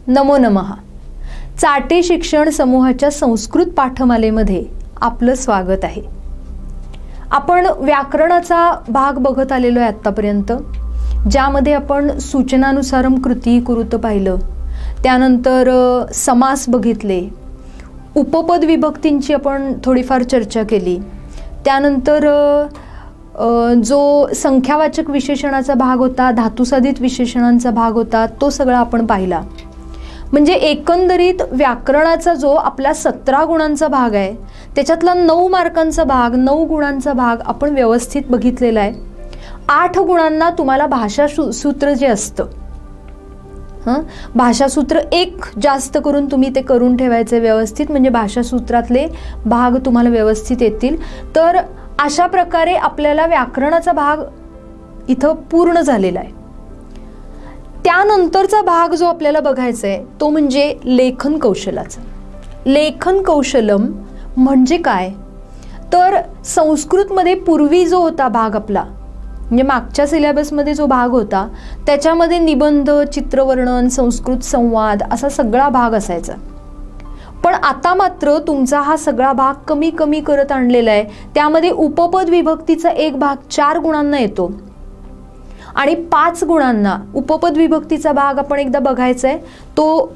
नमो नमः. चाटे शिक्षण समूहाच्या संस्कृत पाठमालेमध्ये आपलं स्वागत आहे. आपण व्याकरणाचा भाग बघत आलेलो आहे आतापर्यंत, ज्यामध्ये आपण सूचनानुसारम कृती कुरुत पाहिलं, त्यानंतर समास बघितले, उपपद विभक्तींची आपण थोडीफार चर्चा केली, त्यानंतर जो संख्यावाचक विशेषणाचा भाग होता, धातुसाधित विशेषणांचा भाग होता, तो सगळा आपण पाहिला. म्हणजे एकंदरीत व्याकरणाचा जो आपला 17 गुणांचा भाग आहे, त्याच्यातला 9 मार्कांचा भाग, 9 गुणांचा भाग आपण व्यवस्थित बघितलेला आहे. 8 गुणांना तुम्हाला भाषा सूत्र जे असतं, भाषासूत्र एक जास्त करून तुम्ही ते करून ठेवायचे व्यवस्थित, म्हणजे भाषासूत्रातले भाग तुम्हाला व्यवस्थित येतील. तर अशा प्रकारे आपल्याला व्याकरणाचा भाग इथं पूर्ण झालेला आहे. त्यानंतरचा भाग जो आपल्याला बघायचा आहे तो म्हणजे लेखन कौशलाचा. लेखन कौशलम म्हणजे काय, तर संस्कृतमध्ये पूर्वी जो होता भाग आपला, म्हणजे मागच्या सिलेबसमध्ये जो भाग होता त्याच्यामध्ये निबंध, चित्रवर्णन, संस्कृत संवाद असा सगळा भाग असायचा. पण आता मात्र तुमचा हा सगळा भाग कमी कमी करत आणलेला आहे. त्यामध्ये उपपद विभक्तीचा एक भाग 4 गुणांना येतो आणि 5 गुणांना उपपद विभक्तीचा भाग आपण एकदा बघायचा आहे, तो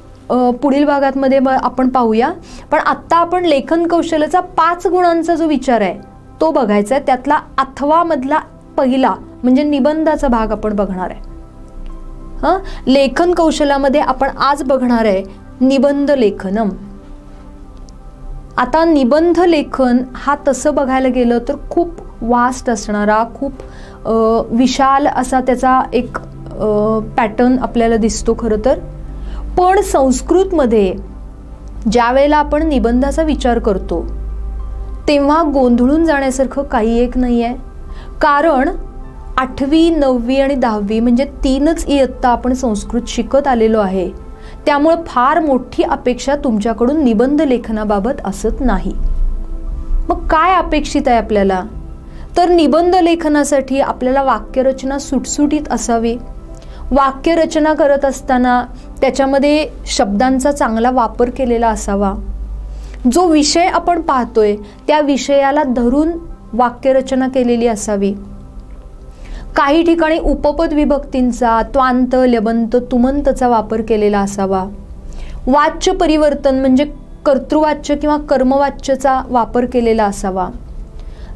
पुढील भागामध्ये आपण पाहूया. पण आत्ता आपण लेखन कौशल्याचा 5 गुणांचा जो विचार आहे तो बघायचा आहे. त्यातला अथवा मधला पहिला म्हणजे निबंधाचा भाग आपण बघणार आहे. लेखन कौशल्यामध्ये आपण आज बघणार आहे निबंध लेखनम. आता निबंध लेखन हा तसं बघायला गेलं तर खूप वास्ट असणारा, खूप विशाल असा त्याचा एक पॅटर्न आपल्याला दिसतो खरं तर. पण संस्कृतमध्ये ज्या वेळेला आपण निबंधाचा विचार करतो तेव्हा गोंधळून जाण्यासारखं काही एक नाही आहे. कारण 8वी, 9वी आणि 10वी म्हणजे 3च इयत्ता आपण संस्कृत शिकत आलेलो आहे. त्यामुळे फार मोठी अपेक्षा तुमच्याकडून निबंध लेखनाबाबत असत नाही. मग काय अपेक्षित आहे आपल्याला, तर निबंध लेखनासाठी आपल्याला वाक्यरचना सुटसुटीत असावी. वाक्यरचना करत असताना त्याच्यामध्ये शब्दांचा चांगला वापर केलेला असावा. जो विषय आपण पाहतोय त्या विषयाला धरून वाक्यरचना केलेली असावी. काही ठिकाणी उपपद विभक्तींचा त्वांत, लबंत, तुमंतचा वापर केलेला असावा. वाच्य परिवर्तन म्हणजे कर्तृवाच्य किंवा कर्मवाच्यचा वापर केलेला असावा.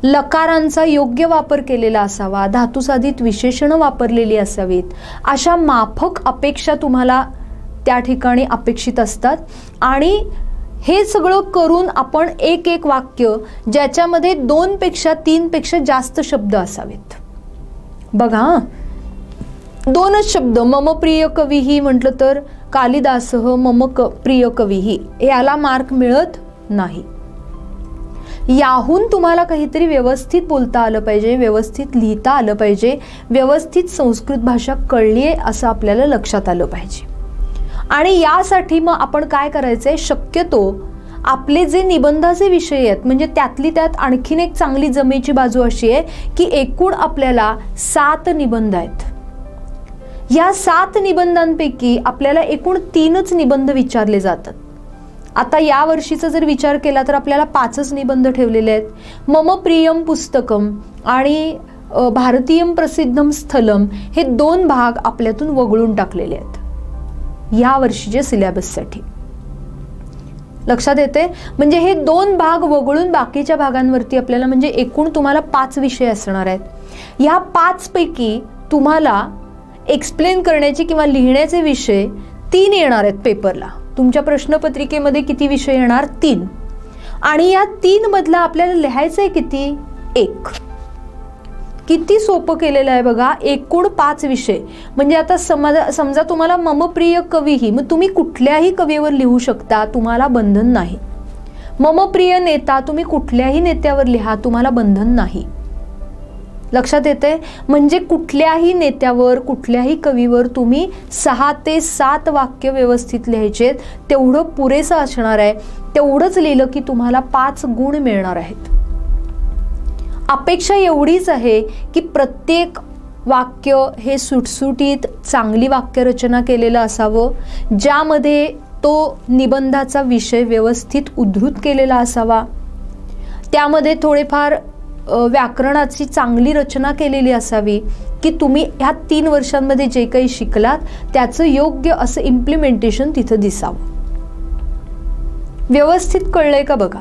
लकारांचा योग्य वापर केलेला असावा. धातुसाधित विशेषणं वापरलेली असावीत. अशा माफक अपेक्षा तुम्हाला त्या ठिकाणी अपेक्षित असतात. आणि हे सगळं करून आपण एक एक वाक्य ज्याच्यामध्ये 2 पेक्षा 3 पेक्षा जास्त शब्द असावेत. बघा, 2च शब्द, मम प्रिय कवीही म्हटलं तर कालिदासः मम प्रिय कवीही, याला मार्क मिळत नाही. याहून तुम्हाला काहीतरी व्यवस्थित बोलता आलं पाहिजे, व्यवस्थित लिहिता आलं पाहिजे, व्यवस्थित संस्कृत भाषा कळली आहे असं आपल्याला लक्षात आलं पाहिजे. आणि यासाठी मग आपण काय करायचंय, शक्यतो आपले जे निबंधाचे विषय आहेत म्हणजे त्यातली त्यात आणखीन एक चांगली जमेची बाजू अशी आहे की एकूण आपल्याला 7 निबंध आहेत. या 7 निबंधांपैकी आपल्याला एकूण 3च निबंध विचारले जातात. आता या वर्षीचा जर विचार केला तर आपल्याला 5च निबंध ठेवलेले आहेत. मम प्रियम पुस्तकम आणि भारतीयम प्रसिद्धम स्थलम हे 2 भाग आपल्यातून वगळून टाकलेले आहेत या वर्षीच्या सिलेबससाठी. लक्षात येते, म्हणजे हे 2 भाग वगळून बाकीच्या भागांवरती आपल्याला म्हणजे एकूण तुम्हाला 5 विषय असणार आहेत. ह्या 5 पैकी तुम्हाला एक्सप्लेन करण्याचे किंवा लिहिण्याचे विषय 3 येणार आहेत पेपरला. तुमच्या प्रश्नपत्रिकेमध्ये किती विषय येणार, 3. आणि या 3 मधला आपल्याला लिहायचं आहे किती, 1. किती सोपं केलेलं आहे बघा. एकूण 5 विषय म्हणजे आता समजा तुम्हाला मम प्रिय कवीही, मग तुम्ही कुठल्याही कवीवर लिहू शकता, तुम्हाला बंधन नाही. मम प्रिय नेता, तुम्ही कुठल्याही नेत्यावर लिहा, तुम्हाला बंधन नाही. लक्षात येते, म्हणजे कुठल्याही नेत्यावर, कुठल्याही कवीवर तुम्ही 6 ते 7 वाक्य व्यवस्थित लिहायचे, तेवढं पुरेसं असणार आहे. तेवढंच लिहिलं की तुम्हाला 5 गुण मिळणार आहेत. अपेक्षा एवढीच आहे की प्रत्येक वाक्य हे सुटसुटीत चांगली वाक्यरचना केलेलं असावं, ज्यामध्ये तो निबंधाचा विषय व्यवस्थित उद्धृत केलेला असावा, त्यामध्ये थोडेफार व्याकरणाची चांगली रचना केलेली असावी, की तुम्ही ह्या 3 वर्षांमध्ये जे काही शिकलात त्याचं योग्य असं इम्प्लिमेंटेशन तिथं दिसावं. व्यवस्थित कळलंय का बघा.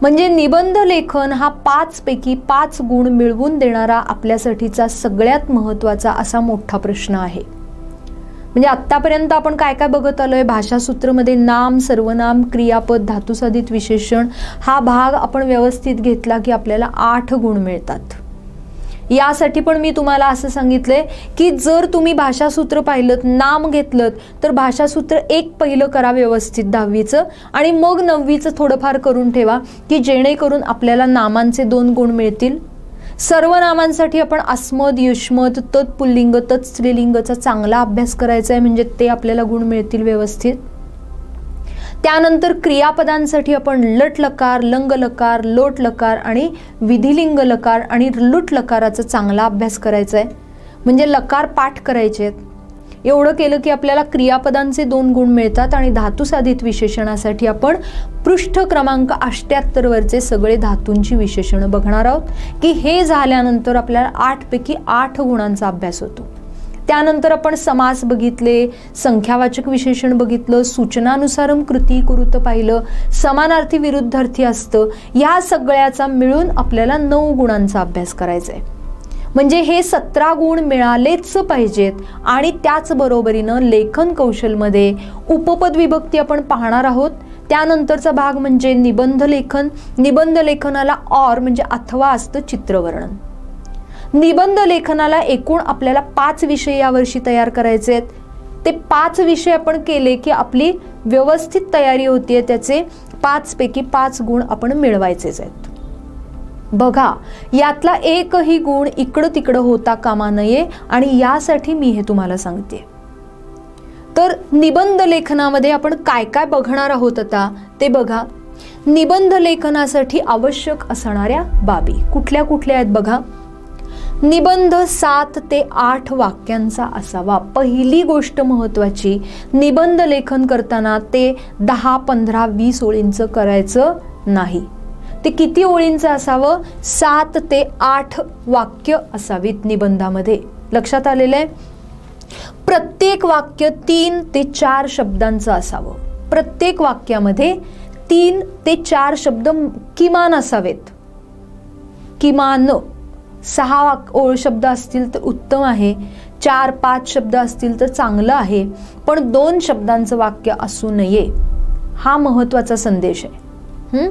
म्हणजे निबंध लेखन हा 5 पैकी 5 गुण मिळवून देणारा आपल्यासाठीचा सगळ्यात महत्त्वाचा असा मोठा प्रश्न आहे. म्हणजे आत्तापर्यंत आपण काय काय बघत आलोय, भाषासूत्रमध्ये नाम, सर्वनाम, क्रियापद, धातुसाधित विशेषण हा भाग आपण व्यवस्थित घेतला की आपल्याला 8 गुण मिळतात. यासाठी पण मी तुम्हाला असं सांगितलंय की जर तुम्ही भाषासूत्र पाहिलं, नाम घेतलं, तर भाषासूत्र 1 पहिलं करा व्यवस्थित 10वीचं, आणि मग 9वीचं थोडंफार करून ठेवा की जेणेकरून आपल्याला नामांचे 2 गुण मिळतील. सर्वनामांसाठी आपण अस्मद, युष्मद, तत्पुल्लिंग, तत्स्त्रीलिंगचा चांगला अभ्यास करायचा आहे, म्हणजे ते आपल्याला गुण मिळतील व्यवस्थित. त्यानंतर क्रियापदांसाठी आपण लट लकार, लंग लकार, लोट लकार आणि विधिलिंग लकार आणि लुट लकाराचा चांगला अभ्यास करायचा आहे, म्हणजे लकार पाठ करायचे आहेत. एवढं केलं की आपल्याला क्रियापदांचे 2 गुण मिळतात. आणि धातुसाधित विशेषणासाठी आपण पृष्ठ क्रमांक 78 वरचे सगळे धातूंची विशेषणं बघणार आहोत, की हे झाल्यानंतर आपल्याला 8 पैकी 8 गुणांचा अभ्यास होतो. त्यानंतर आपण समास बघितले, संख्यावाचक विशेषण बघितलं, सूचनानुसारम कृती कुरुत पाहिलं, समानार्थी विरुद्धार्थी असतं. या सगळ्याचा मिळून आपल्याला 9 गुणांचा अभ्यास करायचा आहे. म्हणजे हे 17 गुण मिळालेच पाहिजेत. आणि त्याचबरोबरीनं लेखन कौशलमध्ये उपपद विभक्ती आपण पाहणार आहोत. त्यानंतरचा भाग म्हणजे निबंध लेखन. निबंध लेखनाला ऑर म्हणजे अथवा असतं चित्रवर्णन. निबंध लेखनाला एकूण आपल्याला 5 विषय यावर्षी तयार करायचे आहेत. ते 5 विषय आपण केले की आपली व्यवस्थित तयारी होतीये, त्याचे 5 पैकी 5 गुण आपण मिळवायचेच आहेत. बघा, यातला एकही गुण इकडं तिकडं होता कामा नये, आणि यासाठी मी हे तुम्हाला सांगते. तर निबंध लेखनामध्ये आपण काय काय बघणार आहोत आता ते बघा. निबंध लेखनासाठी आवश्यक असणाऱ्या बाबी कुठल्या कुठल्या आहेत बघा. निबंध 7 ते 8 वाक्यांचा असावा. पहिली गोष्ट महत्त्वाची, निबंध लेखन करताना ते 10, 15, 20 ओळींचं करायचं नाही. ते किती ओळींचं असावं? 7 ते 8 वाक्य असावीत निबंधामध्ये. लक्षात आलेलं आहे? प्रत्येक वाक्य 3 ते 4 शब्दांचं असावं. प्रत्येक वाक्यामध्ये 3 ते 4 शब्द किमान असावेत. किमान 6 शब्द असतील तर उत्तम आहे, 4-5 शब्द असतील तर चांगलं आहे, पण 2 शब्दांचं वाक्य असू नये. हा महत्त्वाचा संदेश आहे.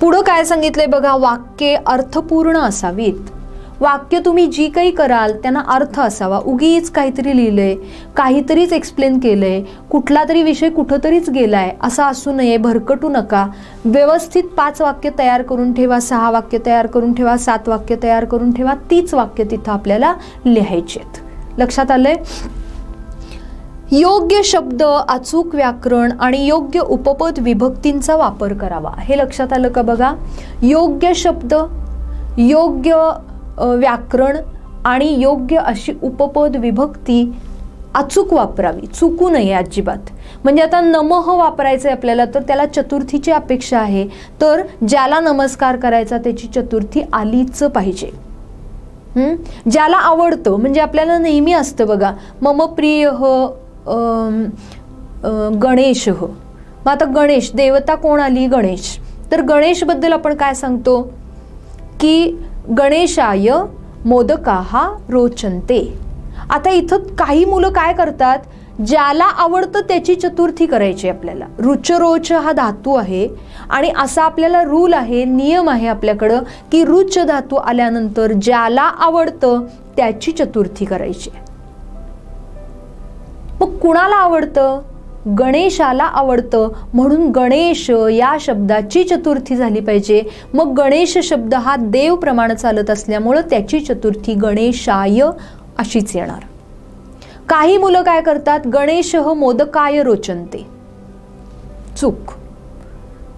पुढं काय सांगितलंय बघा, वाक्ये अर्थपूर्ण असावीत. वाक्य तुम्ही जी काही कराल त्यांना अर्थ असावा. उगीच काहीतरी लिहिलंय, काहीतरीच एक्सप्लेन केलंय, कुठला तरी विषय कुठंतरीच गेलाय असं असू नये. भरकटू नका. व्यवस्थित 5 वाक्य तयार करून ठेवा, 6 वाक्य तयार करून ठेवा, 7 वाक्य तयार करून ठेवा. 30 वाक्य तिथं आपल्याला लिहायची आहेत. लक्षात आलंय? योग्य शब्द, अचूक व्याकरण आणि योग्य उपपद विभक्तींचा वापर करावा. हे लक्षात आलं का बघा. योग्य शब्द, योग्य व्याकरण आणि योग्य अशी उपपद विभक्ती अचूक वापरावी, चुकू नये अजिबात. म्हणजे आता नमः वापरायचं आहे आपल्याला, तर त्याला चतुर्थीची अपेक्षा आहे. तर ज्याला नमस्कार करायचा त्याची चतुर्थी आलीच पाहिजे. ज्याला आवडतं, म्हणजे आपल्याला नेहमी असतं बघा, मम प्रिय गणेश. मग आता गणेश देवता कोण आली? गणेश. तर गणेशबद्दल आपण काय सांगतो की गणेशाय मोदकाः रोचन्ते. आता इथं काही मुलं काय करतात, ज्याला आवडतं त्याची चतुर्थी करायची आपल्याला. रुचरोच हा धातू आहे आणि असा आपल्याला रूल आहे, नियम आहे आपल्याकडं की रुच धातू आल्यानंतर ज्याला आवडतं त्याची चतुर्थी करायची. मग कुणाला आवडतं? गणेशाला आवडतं, म्हणून गणेश या शब्दाची चतुर्थी झाली पाहिजे. मग गणेश शब्द हा देव प्रमाण चालत असल्यामुळं त्याची चतुर्थी गणेशाय अशीच येणार. काही मुलं काय करतात, गणेशः मोदकाय रोचन्ते. चूक.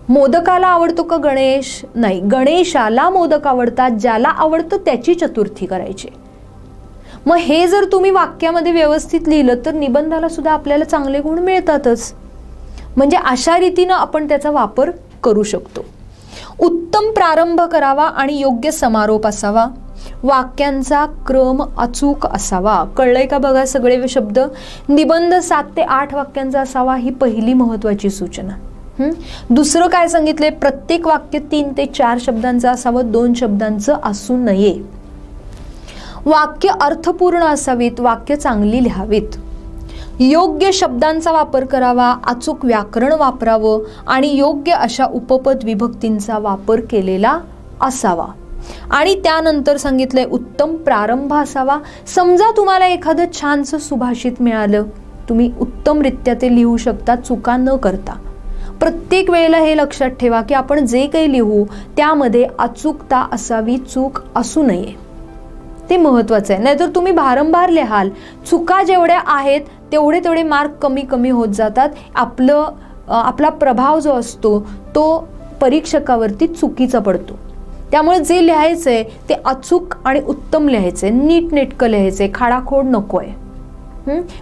मोदकाला आवडतो का गणेश? नाही, गणेशाला मोदक आवडतात, ज्याला आवडतं त्याची चतुर्थी करायची. मग हे जर तुम्ही वाक्यामध्ये व्यवस्थित लिहिलं तर निबंधाला सुद्धा आपल्याला चांगले गुण मिळतातच. म्हणजे अशा रीतीनं आपण त्याचा वापर करू शकतो. उत्तम प्रारंभ करावा आणि योग्य समारोप असावा. वाक्यांचा क्रम अचूक असावा. कळलंय का बघा सगळे शब्द. निबंध 7 ते 8 वाक्यांचा असावा ही पहिली महत्वाची सूचना. दुसरं काय सांगितले, प्रत्येक वाक्य 3 ते 4 शब्दांचं असावं, 2 शब्दांचं असू नये. वाक्य अर्थपूर्ण असावीत, वाक्य चांगली लिहावीत. योग्य शब्दांचा वापर करावा, अचूक व्याकरण वापरावं आणि योग्य अशा उपपद विभक्तींचा वापर केलेला असावा. आणि त्यानंतर सांगितलंय उत्तम प्रारंभ असावा. समजा तुम्हाला एखादं छानसं सुभाषित मिळालं, तुम्ही उत्तमरित्या ते लिहू शकता चुका न करता. प्रत्येक वेळेला हे लक्षात ठेवा की आपण जे काही लिहू त्यामध्ये अचूकता असावी, चूक असू नये. ते महत्वाचं आहे. नाहीतर तुम्ही भारंभार लिहाल, चुका जेवढ्या आहेत तेवढे मार्क कमी कमी होत जातात. आपला प्रभाव जो असतो तो परीक्षकावरती चुकीचा पडतो. त्यामुळे जे लिहायचंय ते अचूक आणि उत्तम लिहायचंय, नीटनेटकं लिहायचंय, खाडाखोड नकोय.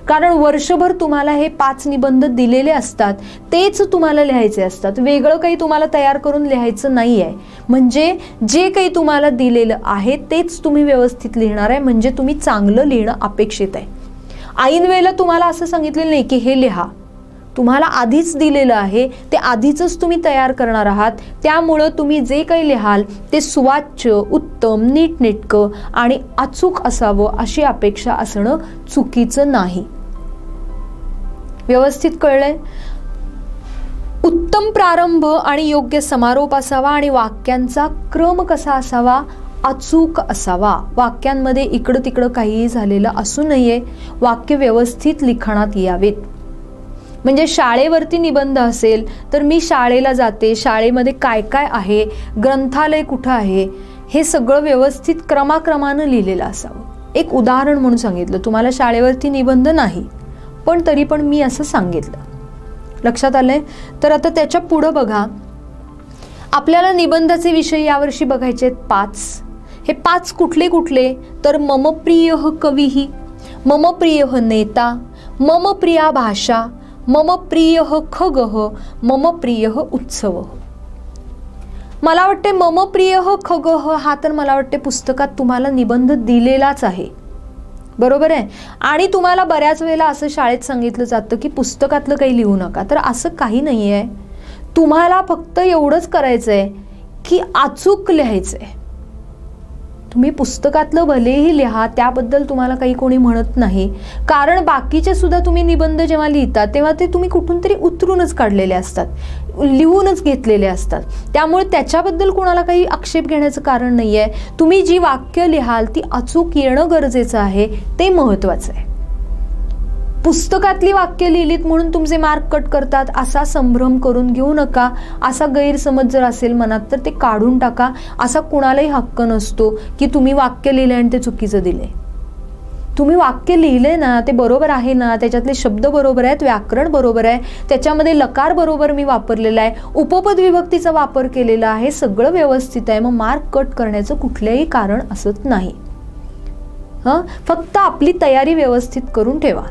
कारण वर्षभर तुम्हाला हे 5 निबंध दिलेले असतात, तेच तुम्हाला लिहायचे असतात. वेगळं काही तुम्हाला तयार करून लिहायचं नाही आहे. म्हणजे जे काही तुम्हाला दिलेलं आहे तेच तुम्ही व्यवस्थित लिहिणार आहे. म्हणजे तुम्ही चांगलं लिहिणं अपेक्षित आहे. ऐन वेळेला तुम्हाला असं सांगितलेलं नाही की हे लिहा. तुम्हाला आधीच दिलेलं आहे, ते आधीच तुम्ही तयार करणार आहात. त्यामुळं तुम्ही जे काही लिहाल ते सुवाच्य, उत्तम, नीटनेटकं आणि अचूक असावं अशी अपेक्षा असणं चुकीचं नाही. व्यवस्थित कळलंय. उत्तम प्रारंभ आणि योग्य समारोप असावा आणि वाक्यांचा क्रम कसा असावा, अचूक असावा. वाक्यांमध्ये इकडं तिकडं काहीही झालेलं असू नये. वाक्य व्यवस्थित लिखाणात यावेत. म्हणजे शाळेवरती निबंध असेल तर मी शाळेला जाते, शाळेमध्ये काय काय आहे, ग्रंथालय कुठं आहे, हे सगळं व्यवस्थित क्रमाक्रमानं लिहिलेलं असावं. एक उदाहरण म्हणून सांगितलं. तुम्हाला शाळेवरती निबंध नाही, पण तरी पण मी असं सांगितलं. लक्षात आलंय. तर आता त्याच्या पुढं बघा, आपल्याला निबंधाचे विषय यावर्षी बघायचे आहेत 5. हे 5 कुठले कुठले तर मम प्रिय कविही, मम प्रिय नेता, मम प्रिया भाषा, मम प्रिय खगः, मम प्रिय उत्सव. मला वाटते मम प्रिय खगः हा तर मला वाटते पुस्तकात तुम्हाला निबंध दिलेलाच आहे. बरोबर आहे. आणि तुम्हाला बऱ्याच वेळेला असं शाळेत सांगितलं जातं की पुस्तकातलं काही लिहू नका. तर असं काही नाही आहे. तुम्हाला फक्त एवढंच करायचं आहे की अचूक लिहायचं आहे. तुम्ही पुस्तकातलं भलेही लिहा, त्याबद्दल तुम्हाला काही कोणी म्हणत नाही. कारण बाकीचे सुद्धा तुम्ही निबंध जेव्हा लिहिता तेव्हा ते तुम्ही कुठून तरी उतरूनच काढलेले असतात, लिहूनच घेतलेले असतात. त्यामुळे त्याच्याबद्दल कोणाला काही आक्षेप घेण्याचं कारण नाही आहे. तुम्ही जी वाक्य लिहाल ती अचूक येणं गरजेचं आहे, ते महत्त्वाचं आहे. पुस्तकातली वाक्य लिहिलीत म्हणून तुमचे मार्क कट करतात असा संभ्रम करून घेऊ नका. असा गैरसमज जर असेल मनात तर ते काढून टाका. असा कुणालाही हक्क नसतो की तुम्ही वाक्य लिहिले आणि ते चुकीचं दिले. तुम्ही वाक्य लिहिले ना, ते बरोबर आहे ना, त्याच्यातले शब्द बरोबर आहेत, व्याकरण बरोबर आहे, त्याच्यामध्ये लकार बरोबर मी वापरलेला आहे, उपपद विभक्तीचा वापर केलेला आहे, सगळं व्यवस्थित आहे. मग मार्क कट करण्याचं कुठलंही कारण असत नाही. फक्त आपली तयारी व्यवस्थित करून ठेवा.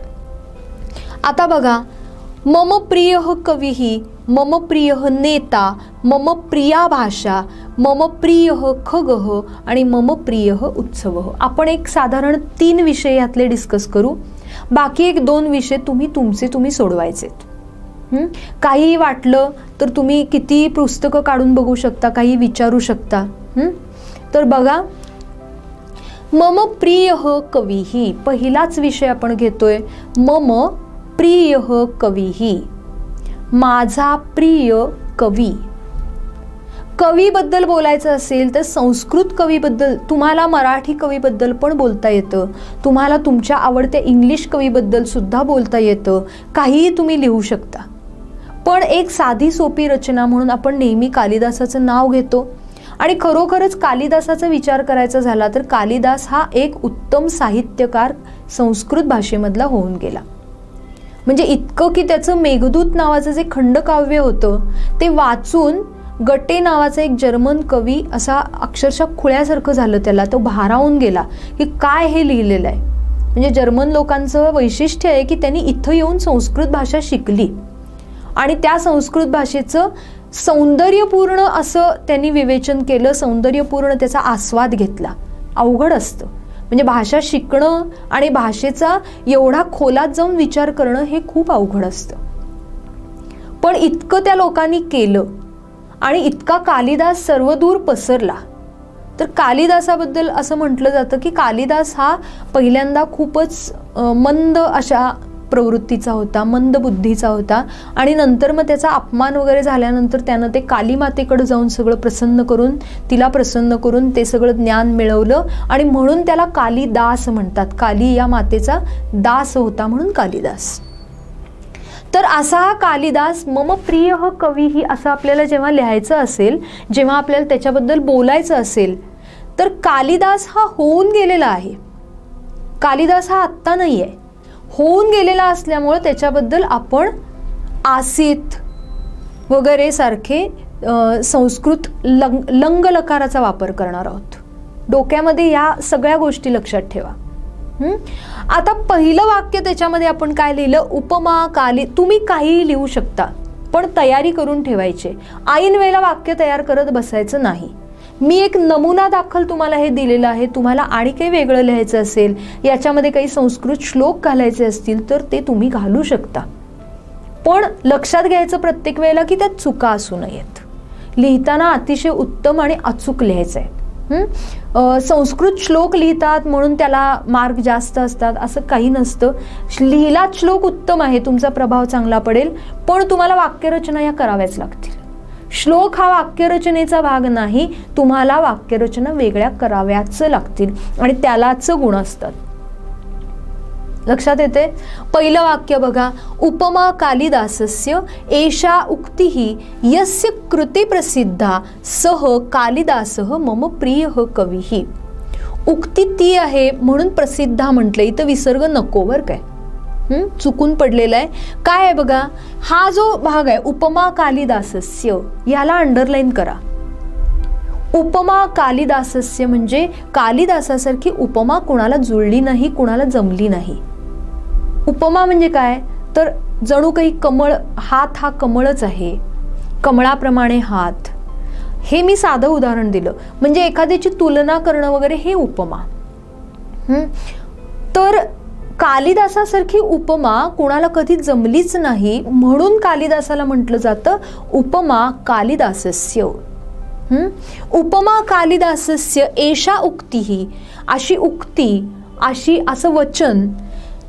आता बघा, मम प्रिय कविही, मम प्रिय नेता, मम प्रिया भाषा, मम प्रिय खगः आणि मम प्रिय उत्सव. आपण एक साधारण 3 विषय यातले डिस्कस करू. बाकी 1-2 विषय तुम्ही सोडवायचेत. काही वाटलं तर तुम्ही किती पुस्तकं काढून बघू शकता, काही विचारू शकता. तर बघा, मम प्रिय कविही पहिलाच विषय आपण घेतोय. मम प्रिय कविही, माझा प्रिय कवी. कवीबद्दल बोलायचं असेल तर संस्कृत कवीबद्दल, तुम्हाला मराठी कवीबद्दल पण बोलता येतं, तुम्हाला तुमच्या आवडत्या इंग्लिश कवीबद्दल सुद्धा बोलता येतं, काहीही तुम्ही लिहू शकता. पण एक साधी सोपी रचना म्हणून आपण नेहमी कालिदासाचं नाव घेतो. आणि खरोखरच कालिदासाचा विचार करायचा झाला तर कालिदास हा एक उत्तम साहित्यकार संस्कृत भाषेमधला होऊन गेला. म्हणजे इतकं की त्याचं मेघदूत नावाचं जे खंडकाव्य होतं ते वाचून गटे नावाचा एक जर्मन कवी असा अक्षरशः खुळ्यासारखं झालं, त्याला तो भारावून गेला की काय हे लिहिलेलं आहे. म्हणजे जर्मन लोकांचं वैशिष्ट्य आहे की त्यांनी इथं येऊन संस्कृत भाषा शिकली आणि त्या संस्कृत भाषेचं सौंदर्यपूर्ण असं त्यांनी विवेचन केलं, सौंदर्यपूर्ण त्याचा आस्वाद घेतला. अवघड असतं म्हणजे भाषा शिकणं आणि भाषेचा एवढा खोलात जाऊन विचार करणं हे खूप अवघड असतं. पण इतकं त्या लोकांनी केलं आणि इतका कालिदास सर्वदूर पसरला. तर कालिदासाबद्दल असं म्हटलं जातं की कालिदास हा पहिल्यांदा खूपच मंद अशा प्रवृत्तीचा होता, मंद बुद्धीचा होता आणि नंतर मग त्याचा अपमान वगैरे झाल्यानंतर त्यानं ते काली मातेकडे जाऊन सगळं प्रसन्न करून, तिला प्रसन्न करून ते सगळं ज्ञान मिळवलं आणि म्हणून त्याला कालिदास म्हणतात. काली या मातेचा दास होता म्हणून कालिदास. तर असा हा कालिदास मम प्रिय कवी ही असं आपल्याला जेव्हा लिहायचं असेल, जेव्हा आपल्याला त्याच्याबद्दल बोलायचं असेल, तर कालिदास हा होऊन गेलेला आहे. कालिदास हा आत्ता नाही आहे, होऊन गेलेला असल्यामुळे त्याच्याबद्दल आपण आसित वगैरे सारखे संस्कृत लंग लकाराचा वापर करणार आहोत. डोक्यामध्ये या सगळ्या गोष्टी लक्षात ठेवा. आता पहिलं वाक्य त्याच्यामध्ये आपण काय लिहिलं, उपमा काली. तुम्ही काहीही लिहू शकता पण तयारी करून ठेवायचे, ऐन वेळेला वाक्य तयार करत बसायचं नाही. मी एक नमुना दाखल तुम्हाला हे दिलेलं आहे. तुम्हाला आणि काही वेगळं लिहायचं असेल, याच्यामध्ये काही संस्कृत श्लोक घालायचे असतील तर ते तुम्ही घालू शकता. पण लक्षात घ्यायचं प्रत्येक वेळेला की त्यात चुका असू नयेत. लिहिताना अतिशय उत्तम आणि अचूक लिहायचं आहे. संस्कृत श्लोक लिहितात म्हणून त्याला मार्क जास्त असतात असं काही नसतं. लिहिलात श्लोक उत्तम आहे, तुमचा प्रभाव चांगला पडेल, पण तुम्हाला वाक्यरचना या कराव्याच लागतील. श्लोक हा वाक्यरचनेचा भाग नाही, तुम्हाला वाक्यरचना वेगळ्या कराव्याच लागतील आणि त्यालाच गुण असतात. लक्षात येते. पहिलं वाक्य बघा, उपमा कालिदासस्य एषा उक्तिः यस्य कृते प्रसिद्धा सह कालिदासः मम प्रियः कविः. उक्ती ती आहे म्हणून प्रसिद्धा म्हटलं, इथं विसर्ग नको बर काय, चुकून पडलेला आहे. काय आहे बघा, हा जो भाग आहे उपमा कालिदासस्य, याला अंडरलाईन करा. उपमा कालिदासस्य म्हणजे कालिदासासारखी उपमा कुणाला जुळली नाही, कुणाला जमली नाही. उपमा म्हणजे काय, तर जणू काही कमळ, हात हा कमळच आहे, कमळाप्रमाणे हात. हे मी साधं उदाहरण दिलं, म्हणजे एखाद्याची तुलना करणं वगैरे हे उपमा. तर कालिदासासारखी उपमा कुणाला कधी जमलीच नाही म्हणून कालिदासाला म्हटलं जातं उपमा कालिदासस्य. उपमा कालिदासस्य एषा उक्तिः, अशी उक्ती, अशी असं वचन,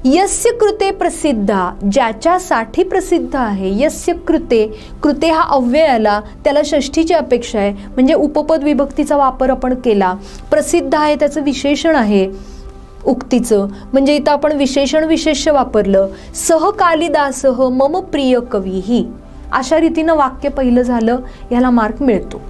यस्य कृते प्रसिद्धा, ज्याच्यासाठी प्रसिद्ध आहे. यस्य कृते, कृते हा अव्यय आला, त्याला षष्ठीची अपेक्षा आहे, म्हणजे उपपद विभक्तीचा वापर आपण केला. प्रसिद्ध आहे त्याचं विशेषण आहे उक्तीचं, म्हणजे इथं आपण विशेषण विशेष्य वापरलं. सह कालिदासः मम प्रिय कवीः, अशा रीतीनं वाक्य पहिलं झालं, याला मार्क मिळतो.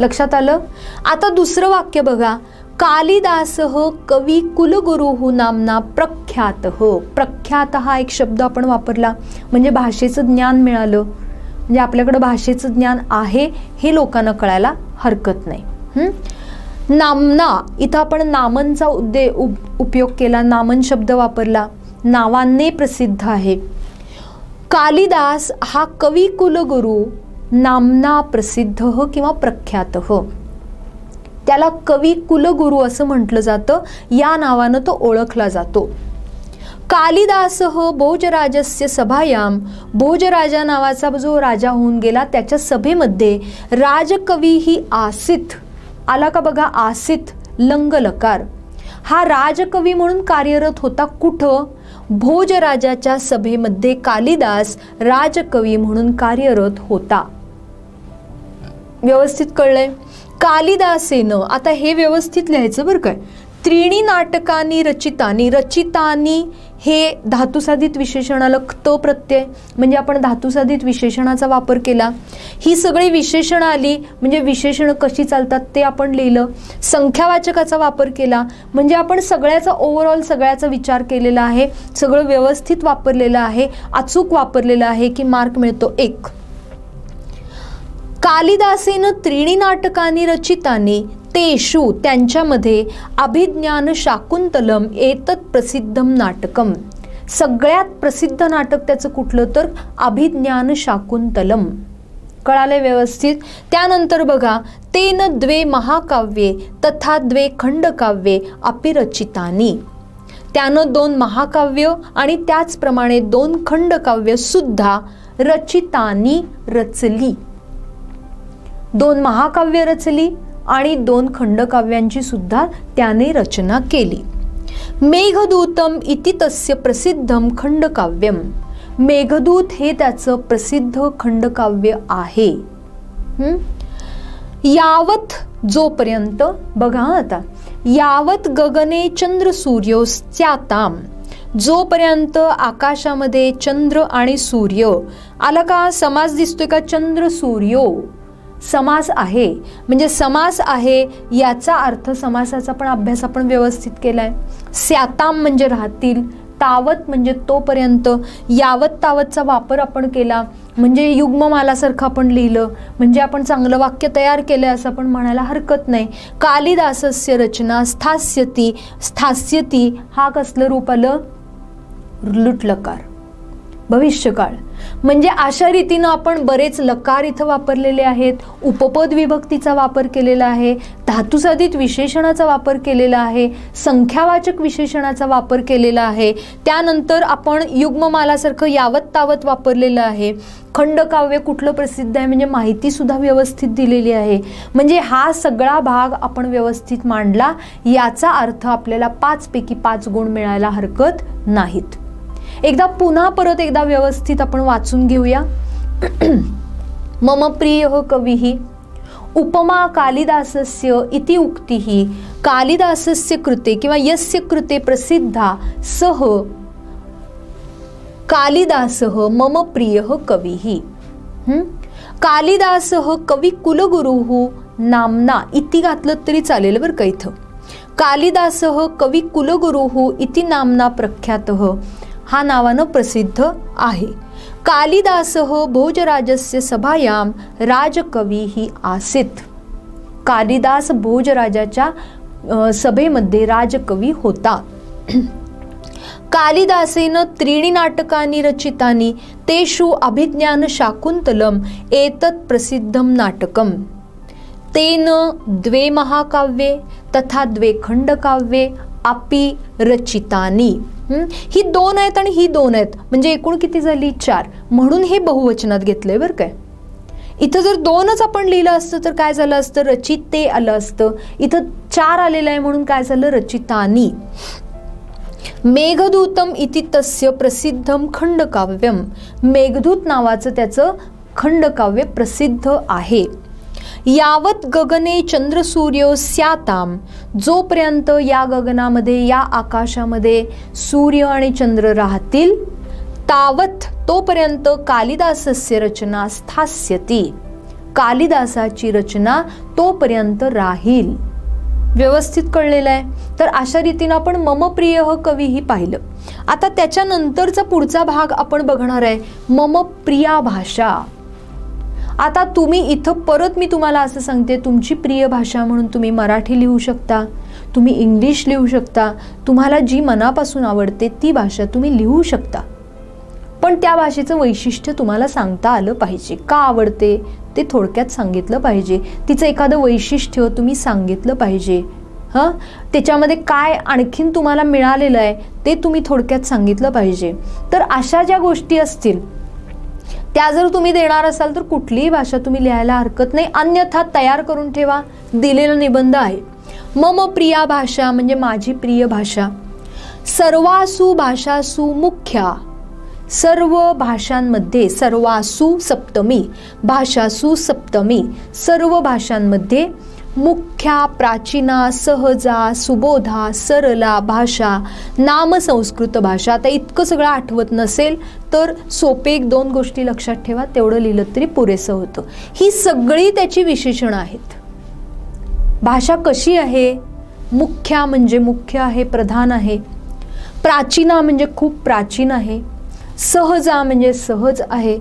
लक्षात आलं. आता दुसरं वाक्य बघा, कालिदासः कवी कुलगुरुः नामना प्रख्यातः. प्रख्यात हा एक शब्द आपण वापरला, म्हणजे भाषेचं ज्ञान मिळालं, म्हणजे आपल्याकडे भाषेचं ज्ञान आहे हे लोकांना कळायला हरकत नाही. नामना, इथं आपण नामनचा उपयोग केला, नामन शब्द वापरला, नावाने प्रसिद्ध आहे. कालिदास हा कवी कुलगुरु नामना प्रसिद्ध किंवा प्रख्यात, त्याला कवी कुलगुरु असं म्हटलं जातं, या नावानं तो ओळखला जातो. कालिदासः भोजराजस्य सभायाम, भोजराजा नावाचा जो राजा होऊन गेला त्याच्या सभेमध्ये राजकवी ही आसित, आला का बघा, आसित लंग लकार. हा राजकवी म्हणून कार्यरत होता. कुठं? भोजराजाच्या सभेमध्ये कालिदास राजकवी म्हणून कार्यरत होता. व्यवस्थित कळलंय. कालिदासेनं, आता हे व्यवस्थित लिहायचं बरं काय, त्रीणी नाटकानी रचितानी, रचितानी हे धातुसाधित विशेषणाला त प्रत्यय, म्हणजे आपण धातुसाधित विशेषणाचा वापर केला. ही सगळी विशेषणं आली म्हणजे विशेषणं कशी चालतात ते आपण लिहिलं. संख्यावाचकाचा वापर केला म्हणजे आपण सगळ्याचा ओव्हरऑल सगळ्याचा विचार केलेला आहे, सगळं व्यवस्थित वापरलेलं आहे, अचूक वापरलेलं आहे की मार्क मिळतो 1. कालिदासेन त्रीणी नाटकानी रचितानी तेषु त्यांच्यामध्ये अभिज्ञान शाकुंतलम एतत् प्रसिद्धम नाटकम, सगळ्यात प्रसिद्ध नाटक त्याचं कुठलं तर अभिज्ञान शाकुंतलम. कळाले व्यवस्थित. त्यानंतर बघा, तेन द्वे महाकाव्ये तथा द्वे खंडकाव्ये अपि रचितानी, त्यानं 2 महाकाव्य आणि त्याचप्रमाणे 2 खंडकाव्य सुद्धा रचितानी रचली. 2 महाकाव्य रचली आणि 2 खंडकाव्यांची सुद्धा त्याने रचना केली. मेघदूतम इति तस्य प्रसिद्धम खंडकाव्यम, मेघदूत हे त्याचं प्रसिद्ध खंडकाव्य आहे. यावत जोपर्यंत, बघा आता, यावत गगने चंद्र सूर्योस्त्याताम, जोपर्यंत आकाशामध्ये चंद्र आणि सूर्य, आला का समास दिसतोय का, चंद्र सूर्यो समास आहे. म्हणजे समास आहे याचा अर्थ समासाचा पण अभ्यास आपण व्यवस्थित केलाय. स्याताम म्हणजे राहतील, तावत म्हणजे तोपर्यंत, यावत तावतचा वापर आपण केला म्हणजे युग्ममालासारखं आपण लिहिलं म्हणजे आपण चांगलं वाक्य तयार केलं असं आपण म्हणायला हरकत नाही. कालिदासस्य रचना स्थास्यती, स्थास्यती हा कसलं रूप आलं, लुटलकार, भविष्यकाळ. म्हणजे अशा रीतीनं आपण बरेच लकार इथं वापरलेले आहेत, उपपद विभक्तीचा वापर केलेला आहे, धातुसाधित विशेषणाचा वापर केलेला आहे, संख्यावाचक विशेषणाचा वापर केलेला आहे. त्यानंतर आपण युग्ममालासारखं यावत तावत वापरलेलं आहे. खंडकाव्य कुठलं प्रसिद्ध आहे म्हणजे माहिती सुद्धा व्यवस्थित दिलेली आहे. म्हणजे हा सगळा भाग आपण व्यवस्थित मांडला, याचा अर्थ आपल्याला 5 पैकी 5 गुण मिळायला हरकत नाहीत. एकदा पुन्हा परत एकदा व्यवस्थित आपण वाचून घेऊया. मम प्रियः कविः उपमा कालिदासस्य इति उक्तिः, कालिदासस्य कृते किंवा यस्य कृते प्रसिद्धा सह कालिदासः मम प्रियः कविः. कालिदासः कवी कुलगुरुः नामना इति घातलं तरी चालेल बरं का इथं. कालिदासः कवी कुलगुरुः इति नामना प्रख्यातः, हा नावानं प्रसिद्ध आहे. कालिदासः भोजराजस्य सभायाम राजकवीः आसीत्, कालिदास भोजराजाच्या सभेमध्ये राजकवी होता. कालिदासेन 3 नाटकानि रचितानि तेषु अभिज्ञान शाकुंतलम एतत् प्रसिद्धम नाटकम, तेन 2 महाकाव्ये तथा 2 खंडकाव्ये अपि रचितानि. ही 2 आहेत आणि ही 2 आहेत म्हणजे एकूण किती झाली 4, म्हणून हे बहुवचनात घेतलंय बरं काय. इथं जर 2च आपण लिहिलं असतं तर काय झालं असतं, रचिते आलं असतं. इथं 4 आलेलं आहे म्हणून काय झालं, रचितानी. मेघदूतम इति तस्य प्रसिद्धम खंडकाव्यम, मेघदूत नावाचं त्याचं खंडकाव्य प्रसिद्ध आहे. यावत गगने चंद्र सूर्यो स्याताम, जोपर्यंत या गगनामध्ये या आकाशामध्ये सूर्य आणि चंद्र राहतील, तावत तोपर्यंत कालिदासस्य रचना स्थास्यती, कालिदासाची रचना तोपर्यंत राहील. व्यवस्थित कळलेलं आहे. तर अशा रीतीनं आपण मम प्रियः कवीही पाहिलं. आता त्याच्यानंतरचा पुढचा भाग आपण बघणार आहे मम प्रिया भाषा. आता तुम्ही इथं परत मी तुम्हाला असं सांगते, तुमची प्रिय भाषा म्हणून तुम्ही मराठी लिहू शकता, तुम्ही इंग्लिश लिहू शकता, तुम्हाला जी मनापासून आवडते ती भाषा तुम्ही लिहू शकता. पण त्या भाषेचं वैशिष्ट्य तुम्हाला सांगता आलं पाहिजे. का आवडते ते थोडक्यात सांगितलं पाहिजे, तिचं एखादं वैशिष्ट्य तुम्ही सांगितलं पाहिजे. त्याच्यामध्ये काय आणखीन तुम्हाला मिळालेलं आहे ते तुम्ही थोडक्यात सांगितलं पाहिजे. तर अशा ज्या गोष्टी असतील त्या जर तुम्ही देणार असाल तर कुठलीही भाषा तुम्ही लिहायला हरकत नाही. अन्यथा तयार करून ठेवा, दिलेला निबंध आहे. मम प्रिया भाषा म्हणजे माझी प्रिय भाषा. सर्वासु भाषासु मुख्या, सर्व भाषांमध्ये, सर्वासु सप्तमी, भाषासु सप्तमी, सर्व भाषांमध्ये मुख्या, प्राचीना, सहजा, सुबोधा, सरला भाषा, नाम संस्कृत भाषा. आता इतकं सगळं आठवत नसेल तर सोपे 1-2 गोष्टी लक्षात ठेवा, तेवढं लिहिलं तरी पुरेसं होतं. ही सगळी त्याची विशेषणं आहेत. भाषा कशी आहे, मुख्या म्हणजे मुख्य आहे, प्रधान आहे. प्राचीना म्हणजे खूप प्राचीन आहे. सहजा म्हणजे सहज आहे.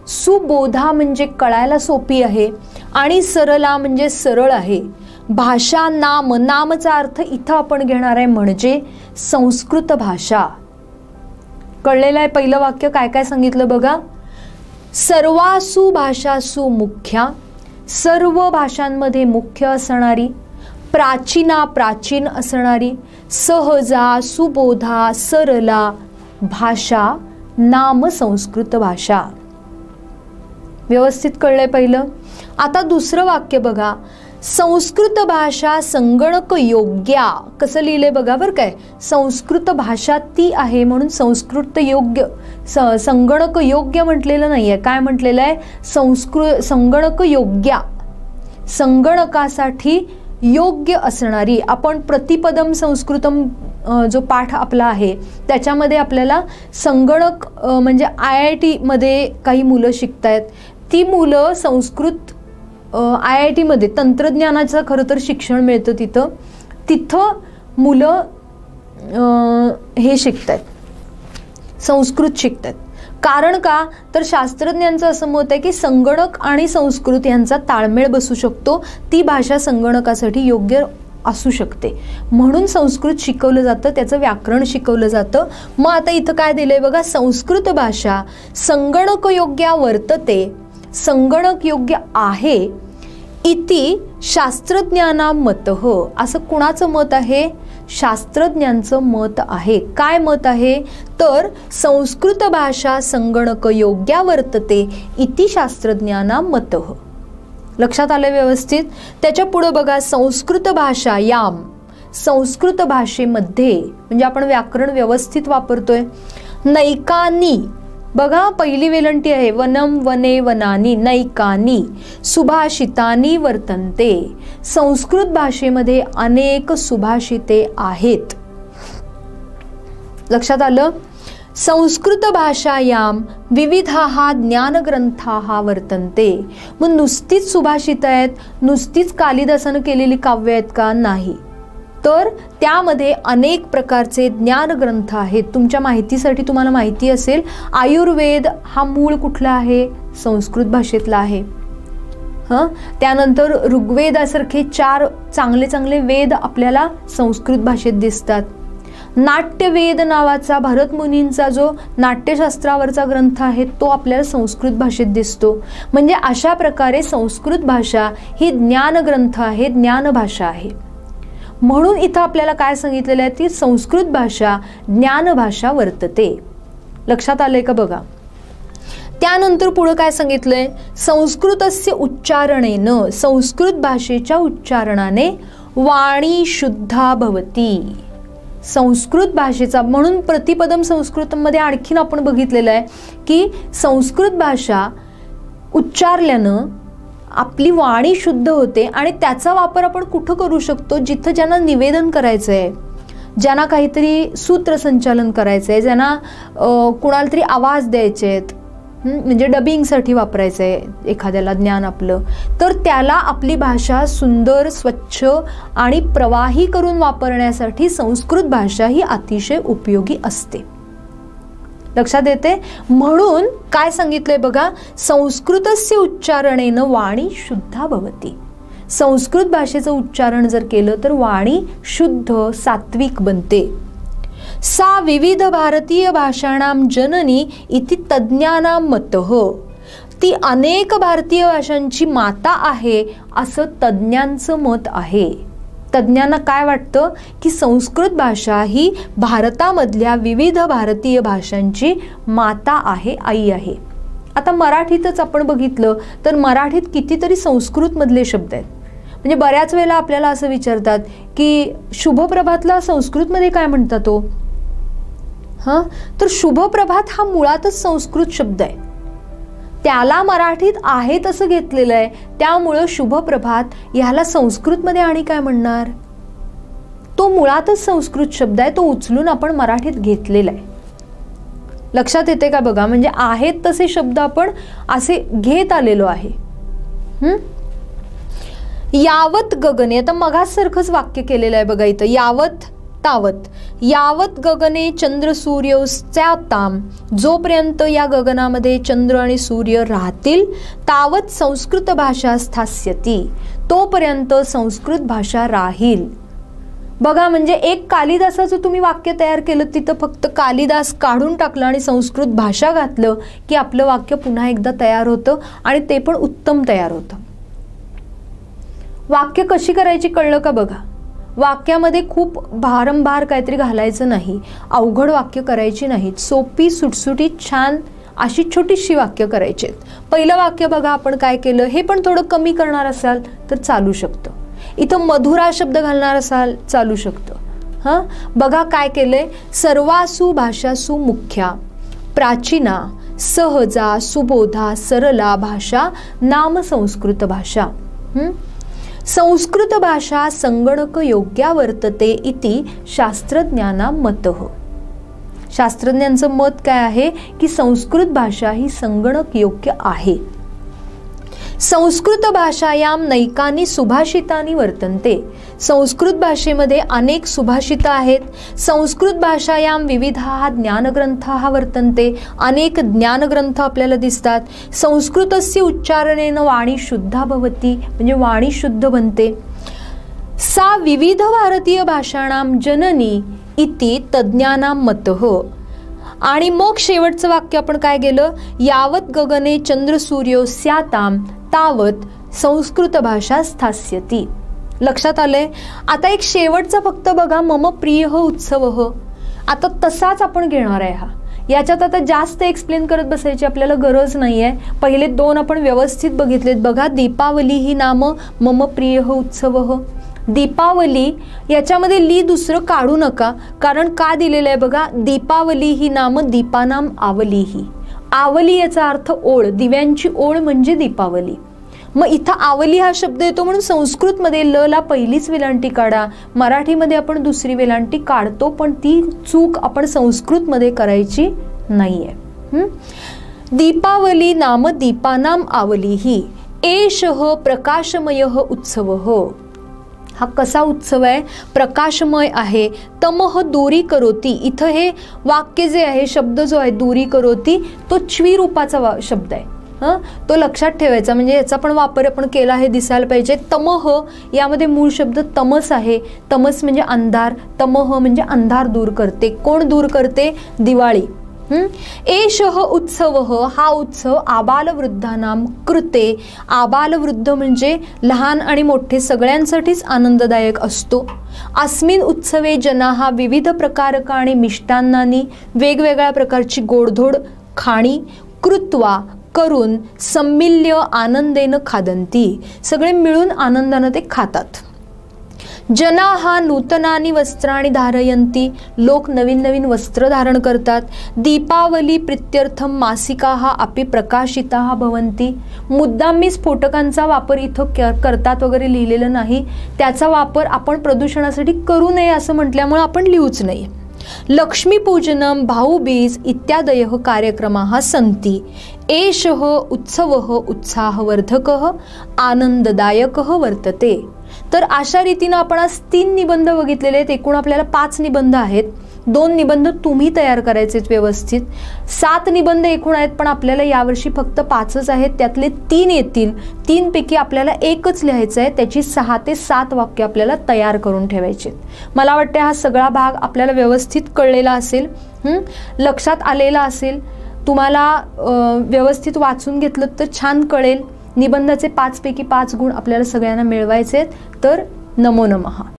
सुबोधा म्हणजे कळायला सोपी आहे. आणि सरला म्हणजे सरळ आहे. भाषा नाम, नामचा अर्थ इथं आपण घेणार आहे म्हणजे संस्कृत भाषा. कळलेलं आहे पहिलं वाक्य काय काय सांगितलं बघा. सर्वासु भाषासु मुख्या, सर्व भाषांमध्ये मुख्य असणारी, प्राचीना प्राचीन असणारी, सहजा सुबोधा सरला भाषा नाम संस्कृत भाषा. व्यवस्थित कळलंय पहिलं. आता दुसरं वाक्य बघा. संस्कृत भाषा संगणक योग्या. कसं लिहिलंय बघा बरं काय. संस्कृत भाषा ती आहे म्हणून संस्कृत योग्य, संगणक योग्य म्हटलेलं नाहीये. काय म्हटलेलं आहे. संगणक योग्या, संगणकासाठी योग्य असणारी. आपण प्रतिपदम संस्कृतम जो पाठ आपला आहे त्याच्यामध्ये आपल्याला संगणक म्हणजे IIT मध्ये काही मुलं शिकतायत. ती मुलं संस्कृत IIT मध्ये तंत्रज्ञानाचं खरं तर शिक्षण मिळतं. तिथं मुलं हे शिकतायत, संस्कृत शिकतायत. कारण का तर शास्त्रज्ञांचं असं मत आहे की संगणक आणि संस्कृत यांचा ताळमेळ बसू शकतो. ती भाषा संगणकासाठी योग्य असू शकते म्हणून संस्कृत शिकवलं जातं, त्याचं व्याकरण शिकवलं जातं. मग आता इथं काय दिलंय बघा. संस्कृत भाषा संगणक योग्य वर्तते, संगणक योग्य आहे. इति शास्त्रज्ञाना मतः. असं कुणाचं मत आहे. शास्त्रज्ञांचं मत आहे. काय मत आहे तर संस्कृत भाषा संगणक योग्या वर्तते इति शास्त्रज्ञाना मतः. लक्षात आलं व्यवस्थित. त्याच्या पुढे बघा. संस्कृत भाषा याम, संस्कृत भाषेमध्ये म्हणजे आपण व्याकरण व्यवस्थित वापरतोय. नैकानी बघा पहिली वेलंटी आहे. वनम वने वनानी, नैकानी सुभाषितानी वर्तन्ते. संस्कृत भाषेमध्ये अनेक सुभाषिते आहेत. लक्षात आलं. संस्कृत भाषायाम विविधाः ज्ञानग्रंथाः वर्तन्ते. मग नुसतीच सुभाषित आहेत, नुसतीच कालिदासानं केलेली काव्य आहेत का. नाही, तर त्यामध्ये अनेक प्रकारचे ज्ञानग्रंथ आहेत. तुमच्या माहितीसाठी तुम्हाला माहिती असेल आयुर्वेद हा मूळ कुठला आहे. संस्कृत भाषेतला आहे. त्यानंतर ऋग्वेदासारखे 4 चांगले चांगले वेद आपल्याला संस्कृत भाषेत दिसतात. नाट्यवेद नावाचा भरत मुनींचा जो नाट्यशास्त्रावरचा ग्रंथ आहे तो आपल्याला संस्कृत भाषेत दिसतो. म्हणजे अशा प्रकारे संस्कृत भाषा ही ज्ञानग्रंथ आहे, ज्ञानभाषा आहे. म्हणून इथं आपल्याला काय सांगितलेलं आहे ती संस्कृत भाषा ज्ञानभाषा वर्तते. लक्षात आलंय का बघा. त्यानंतर पुढे काय सांगितलंय. संस्कृतस्य उच्चारणेन, संस्कृत भाषेच्या उच्चारणाने वाणी शुद्धा भवती. संस्कृत भाषेचा म्हणून प्रतिपदम संस्कृतमध्ये आणखीन आपण बघितलेलं आहे की संस्कृत भाषा उच्चारल्यानं आपली वाणी शुद्ध होते. आणि त्याचा वापर आपण कुठं करू शकतो. जिथं ज्यांना निवेदन करायचं आहे, ज्यांना काहीतरी सूत्रसंचालन करायचं आहे, ज्यांना कुणाला तरी आवाज द्यायचे आहेत, म्हणजे डबिंगसाठी वापरायचं आहे एखाद्याला ज्ञान आपलं, तर त्याला आपली भाषा सुंदर स्वच्छ आणि प्रवाही करून वापरण्यासाठी संस्कृत भाषा ही अतिशय उपयोगी असते. लक्षात येते. म्हणून काय सांगितलंय बघा. संस्कृतस्य उच्चारणेन वाणी शुद्धा भवती. संस्कृत भाषेचं उच्चारण जर केलं तर वाणी शुद्ध सात्विक बनते. सा विविध भारतीय भाषाणां जननी इति तज्ञानां मतः. ती अनेक भारतीय भाषांची माता आहे असं तज्ञांचं मत आहे. तज्ञांना काय वाटतं की संस्कृत भाषा ही भारतामधल्या विविध भारतीय भाषांची माता आहे, आई आहे. आता मराठीतच आपण बघितलं तर मराठीत कितीतरी संस्कृतमधले शब्द आहेत. म्हणजे बऱ्याच वेळेला आपल्याला असं विचारतात की शुभप्रभातला संस्कृतमध्ये काय म्हणतात तो. तर शुभप्रभात हा मुळातच संस्कृत शब्द आहे. त्याला मराठीत आहे तसं घेतलेलं आहे. त्यामुळं शुभप्रभात ह्याला संस्कृतमध्ये आणि काय म्हणणार. तो मुळातच संस्कृत शब्द आहे, तो उचलून आपण मराठीत घेतलेला आहे. लक्षात येते का बघा. म्हणजे आहेत तसे शब्द आपण असे घेत आलेलो आहे. यावत गगने, आता मगासारखंच वाक्य केलेलं आहे बघा इथं. यावत तावत यावत गगने चंद्र सूर्योस्त्याताम, जोपर्यंत या गगनामध्ये चंद्र आणि सूर्य राहतील, तावत संस्कृत भाषा स्थास्यती, तोपर्यंत संस्कृत भाषा राहील. बघा, म्हणजे एक कालिदासाचं तुम्ही वाक्य तयार केलं, तिथं फक्त कालिदास काढून टाकलं आणि संस्कृत भाषा घातलं की आपलं वाक्य पुन्हा एकदा तयार होतं आणि ते पण उत्तम तयार होतं. वाक्य कशी करायची कळलं का? बघा, वाक्यामध्ये खूप भारंभार काहीतरी घालायचं नाही, अवघड वाक्य करायची नाहीत, सोपी सुटसुटीत छान अशी छोटीशी वाक्य करायची आहेत. पहिलं वाक्य बघा आपण काय केलं, हे पण थोडं कमी करणार असाल तर चालू शकतं. इथं मधुरा शब्द घालणार असाल चालू शकतं. हां, बघा काय केलंय, सर्वासु भाषासु मुख्या प्राचीना सहजा सुबोधा सरला भाषा नाम संस्कृत भाषा. संस्कृत भाषा संगणक योग्या वर्तते इति शास्त्रज्ञाना मतः. शास्त्रज्ञांचं मत काय आहे की संस्कृत भाषा ही संगणक योग्य आहे. संस्कृत भाषायाम नैकानी सुभाषितानी वर्तन्ते. संस्कृत भाषेमध्ये अनेक सुभाषित आहेत. संस्कृत भाषायाम विविधाः ज्ञानग्रंथाः वर्तन्ते. अनेक ज्ञानग्रंथ आपल्याला दिसतात. संस्कृतस्य उच्चारणेन वाणी शुद्धा भवति, म्हणजे वाणी शुद्ध बनते. सा विविध भारतीय भाषाणाम जननी इति तज्ञानां मतः. आणि मग शेवटचं वाक्य आपण काय गेलं, यावत गगने चंद्र सूर्यो स्याताम तावत संस्कृत भाषा स्थास्यती. लक्षात आलंय? आता एक शेवटचा फक्त बघा, मम प्रिय उत्सव. आता तसाच आपण घेणार आहे हा. याच्यात आता जास्त एक्सप्लेन करत बसायची आपल्याला गरज नाहीये. पहिले दोन आपण व्यवस्थित बघितलेत. बघा, दीपावली ही नाम मम प्रिय उत्सव. दीपावली याच्यामध्ये ली दुसरं काढू नका, कारण का दिलेलं आहे बघा, दीपावली ही नाम दीपानाम आवली ही. आवली याचा अर्थ ओळ, दिव्यांची ओळ म्हणजे दीपावली. मग इथं आवली हा शब्द येतो म्हणून संस्कृतमध्ये ल ला पहिलीच वेलांटी काढा, मराठीमध्ये आपण दुसरी वेलांटी काढतो, पण ती चूक आपण संस्कृतमध्ये करायची नाहीये. दीपावली नाम दीपानाम आवली ही एषः प्रकाशमय उत्सव. हा कसा उत्सव आहे? प्रकाशमय आहे. तमह दूरी करोती. इथं हे वाक्य जे आहे, शब्द जो आहे दूरी करोती, तो च्वी रूपाचा शब्द आहे. तो लक्षात ठेवायचा, म्हणजे याचा पण वापर आपण केला हे दिसायला पाहिजे. तमह यामध्ये मूळ शब्द तमस आहे. तमस म्हणजे अंधार, तमह म्हणजे अंधार दूर करते. कोण दूर करते? दिवाळी. एषः उत्सव, हा उत्सव आबालवृद्धानां कृते. आबालवृद्ध म्हणजे लहान आणि मोठे सगळ्यांसाठीच आनंददायक असतो. अस्मिन् उत्सवे जनाः विविध प्रकारकाणि मिष्टान्नानी, वेगवेगळ्या प्रकारची गोडधोड खाणी कृत्वा करून सम्मिल्य आनंदेन खादन्ति. सगळे मिळून आनंदाने ते खातात. जनाः नूतनानि वस्त्राणि धारयन्ति. लोक नवीन नवीन वस्त्र धारण करतात. दीपावली प्रीत्यर्थम मासिकाः अपि प्रकाशिताः भवन्ति. मुद्दाम मी स्फोटकांचा वापर इथं करतात वगैरे लिहिलेलं नाही. त्याचा वापर आपण प्रदूषणासाठी करू नये असं म्हटल्यामुळे आपण लिहूच नाही. लक्ष्मीपूजनम भाऊबीज इत्यादयः कार्यक्रमाः सन्ति. एषः उत्सवः उत्साहवर्धकः आनंददायकः वर्तते. तर अशा रीतीने आपण आज 3 निबंध बघितलेले आहेत. एकूण आपल्याला 5 निबंध आहेत. 2 निबंध तुम्ही तयार करायचे व्यवस्थित. 7 निबंध एकूण आहेत, पण आपल्याला यावर्षी फक्त 5च आहेत. त्यातले 3 येतील. 3 पैकी आपल्याला एकच लिहायचं आहे. त्याची 6 ते 7 वाक्य आपल्याला तयार करून ठेवायचे. मला वाटते हा सगळा भाग आपल्याला व्यवस्थित कळलेला असेल, लक्षात आलेला असेल. तुम्हाला व्यवस्थित वाचून घेतलं तर छान कळेल. निबंधाचे 5 पैकी 5 गुण आपल्याला सगळ्यांना मिळवायचे आहेत. तर नमो नमः.